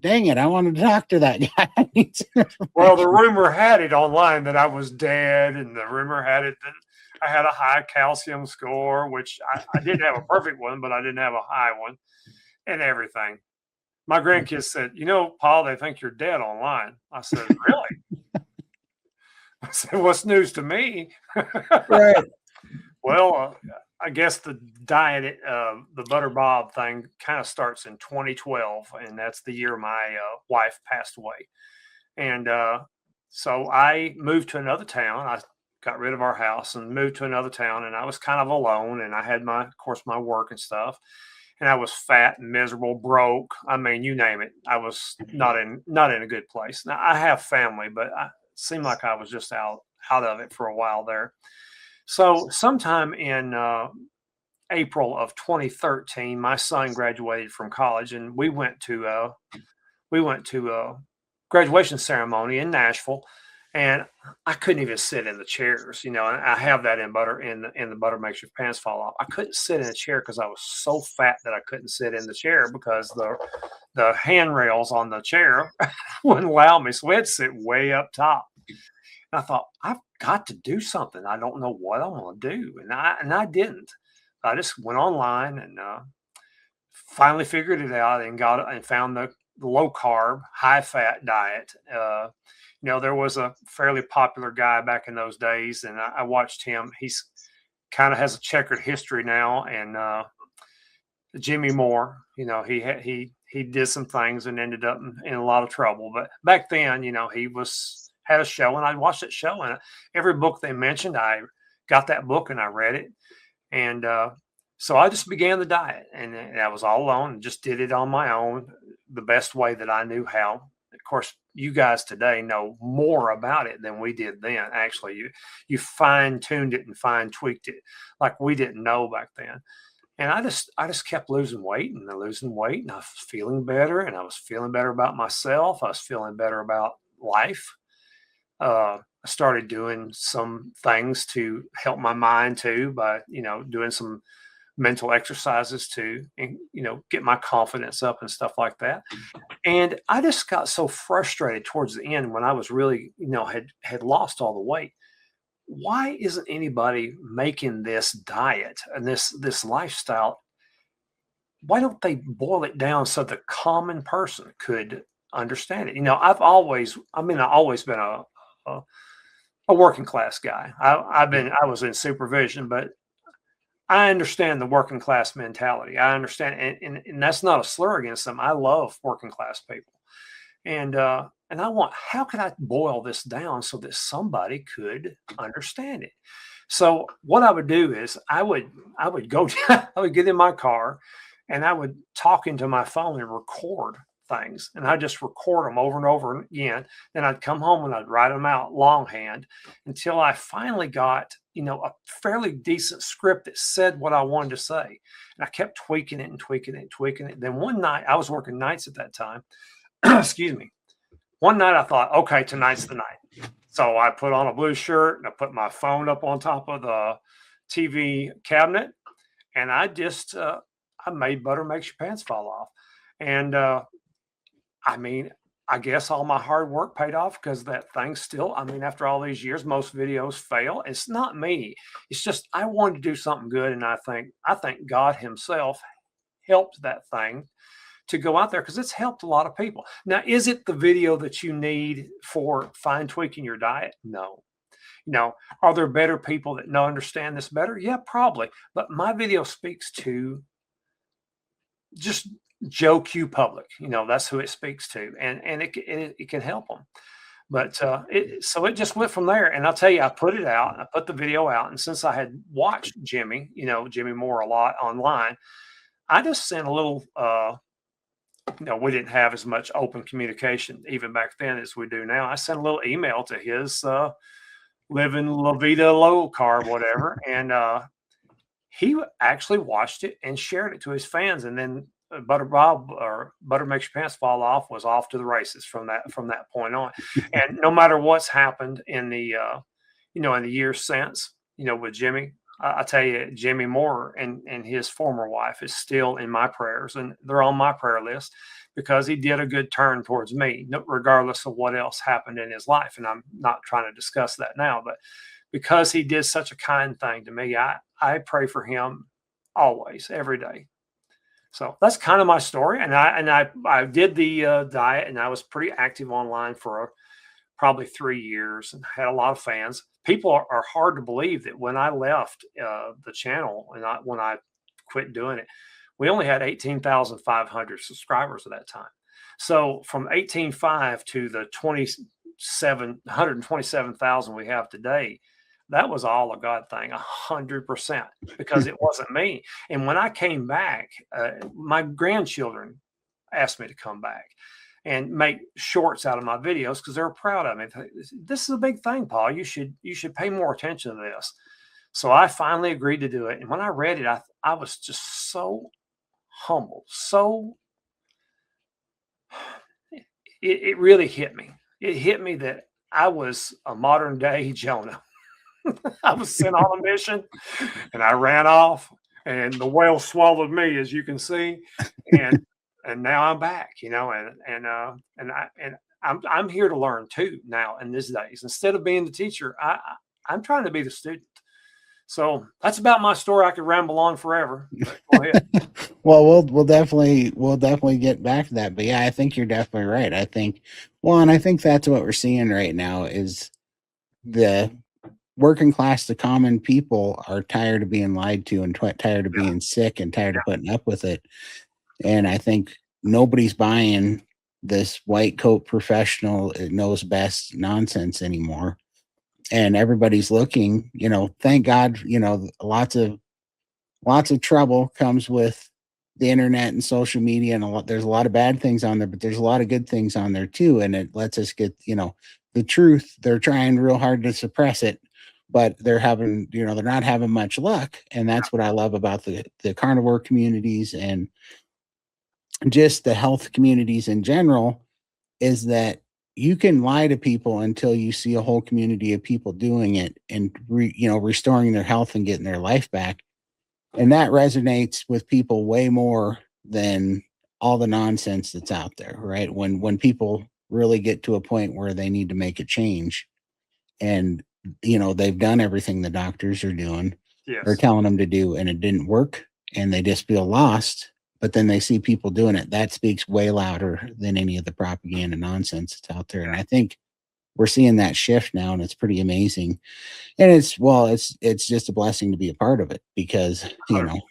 Dang it, I wanted to talk to that guy. Well, the rumor had it online that I was dead, and the rumor had it that I had a high calcium score, which I didn't have a perfect one, but I didn't have a high one, and everything. My grandkids said, Paul, they think you're dead online. I said, really? I said, what's news to me? Right. Well, I guess the diet, the Butter Bob thing kind of starts in 2012, and that's the year my wife passed away. And so I moved to another town. I got rid of our house and moved to another town, and I was kind of alone, and I had of course, my work and stuff. And I was fat and miserable, broke. I mean, you name it. I was not in a good place. Now I have family, but it seemed like I was just out of it for a while there. So sometime in April of 2013, my son graduated from college, and we went to a graduation ceremony in Nashville, and I couldn't even sit in the chairs. And I have that in the Butter Makes Your Pants Fall Off. I couldn't sit in a chair because I was so fat that I couldn't sit in the chair because the handrails on the chair wouldn't allow me, so we had to sit way up top. And I thought, I've got to do something. I don't know what I'm going to do, and I didn't. I just went online and finally figured it out and found the low carb, high fat diet. There was a fairly popular guy back in those days, and I watched him. He's kind of has a checkered history now, and Jimmy Moore. He did some things and ended up in a lot of trouble. But back then, he had a show, and I watched that show, and every book they mentioned, I got that book and I read it, and so I just began the diet, and I was all alone and just did it on my own, the best way that I knew how. Of course, you guys today know more about it than we did then. Actually, you fine-tuned it and fine-tweaked it like we didn't know back then. And I just kept losing weight, and I was feeling better, and I was feeling better about myself. I was feeling better about life. I started doing some things to help my mind too, by doing some mental exercises to, get my confidence up and stuff like that. And I just got so frustrated towards the end when I was really, had lost all the weight. Why isn't anybody making this diet and this lifestyle? Why don't they boil it down so the common person could understand it? I've always been a working class guy. I was in supervision, but I understand the working class mentality. I understand, and that's not a slur against them. I love working class people, and I want, how can I boil this down so that somebody could understand it? So what I would do is I would go I would get in my car, and I would talk into my phone and record things, and I just record them over and over again. Then I'd come home and I'd write them out longhand until I finally got a fairly decent script that said what I wanted to say. And I kept tweaking it and tweaking it and tweaking it. Then one night, I was working nights at that time. Excuse me. One night I thought, okay, tonight's the night. So I put on a blue shirt and I put my phone up on top of the TV cabinet, and I just I made Butter Makes Your Pants Fall Off. And I guess all my hard work paid off, because that thing still, after all these years, most videos fail. It's not me. It's just I wanted to do something good, and I think God himself helped that thing to go out there, because it's helped a lot of people. Now, is it the video that you need for fine tweaking your diet? No. Are there better people that understand this better? Yeah, probably. But my video speaks to just Joe Q public. That's who it speaks to, and it can help them. But so it just went from there. And I'll tell you, I put the video out, and since I had watched Jimmy Moore a lot online, I just sent a little. We didn't have as much open communication even back then as we do now. I sent a little email to his living La Vida Low Carb, whatever, and he actually watched it and shared it to his fans, and then Butter Makes Your Pants Fall Off was off to the races from that point on. And no matter what's happened in the in the years since, with Jimmy, I tell you, Jimmy Moore and his former wife is still in my prayers, and they're on my prayer list, because he did a good turn towards me, regardless of what else happened in his life. And I'm not trying to discuss that now, but because he did such a kind thing to me, I pray for him always, every day. So that's kind of my story. And I did the diet, and I was pretty active online for probably 3 years and had a lot of fans. People are hard to believe that when I left the channel and when I quit doing it, we only had 18,500 subscribers at that time. So from 18.5 to the 127,000 we have today, that was all a God thing, 100%, because it wasn't me. And when I came back, my grandchildren asked me to come back and make shorts out of my videos because they're proud of me. This is a big thing, Paul. You should pay more attention to this. So I finally agreed to do it. And when I read it, I was just so humbled. So it really hit me. It hit me that I was a modern day Jonah. I was sent on a mission, and I ran off, and the whale swallowed me, as you can see. And now I'm back, and I'm here to learn too now in these days. Instead of being the teacher, I'm trying to be the student. So that's about my story. I could ramble on forever. Go ahead. Well, we'll definitely get back to that. But yeah, I think you're definitely right. I think that's what we're seeing right now is the working class, the common people are tired of being lied to and tired of being sick and tired of putting up with it. And I think nobody's buying this white coat professional, it knows best nonsense anymore. And everybody's looking, thank God, lots of trouble comes with the internet and social media, and there's a lot of bad things on there, but there's a lot of good things on there too. And it lets us get, the truth. They're trying real hard to suppress it, but they're not having much luck. And that's what I love about the carnivore communities and just the health communities in general, is that you can lie to people until you see a whole community of people doing it and restoring their health and getting their life back. And that resonates with people way more than all the nonsense that's out there, right? When people really get to a point where they need to make a change, and they've done everything the doctors are doing or telling them to do, and it didn't work, and they just feel lost. But then they see people doing it. That speaks way louder than any of the propaganda nonsense that's out there. And I think we're seeing that shift now, and it's pretty amazing. And it's just a blessing to be a part of it because, 100%.